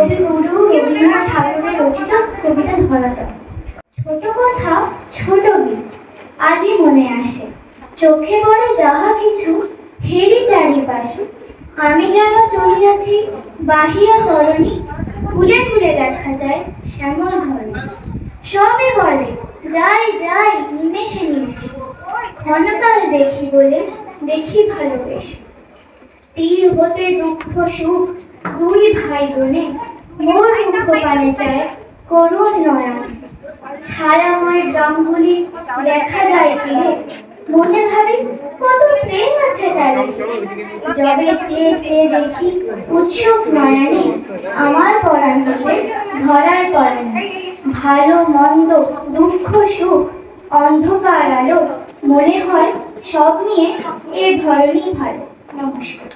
কবিগুরু রবীন্দ্রনাথ ঠাকুরের রচিত কবিতা ধরাতল। ছোট কথা ছোট গীত আজই মনে আসে, চোখে পড়ে যাহা কিছু হেরি চারিপাশে। আমি যেন চলিয়াছি বাহিয়া তরণী, খুলে খুলে দেখা যায় শ্যামল ধরণী। সবে বলে যাই যাই নিমেষে নিমেষে, ক্ষণকাল দেখি বলে দেখি ভালোবেসে। তীর হতে দুঃখ সুখ দুই ভাই বোনে, মোর মুখ পানে চায় করুণ নয়নে। ছায়াময় গ্রামগুলি দেখা যায় তীরে, মনে ভাবি কত প্রেম আছে তারে। যবে চেয়ে চেয়ে দেখি উৎসুক নয়নে, আমার পরাণ হতে ধরার পরাণে। ভালো মন্দ দুঃখ সুখ অন্ধকার আলো, মনে হয় সব নিয়ে এ ধরনই ভালো। নমস্কার।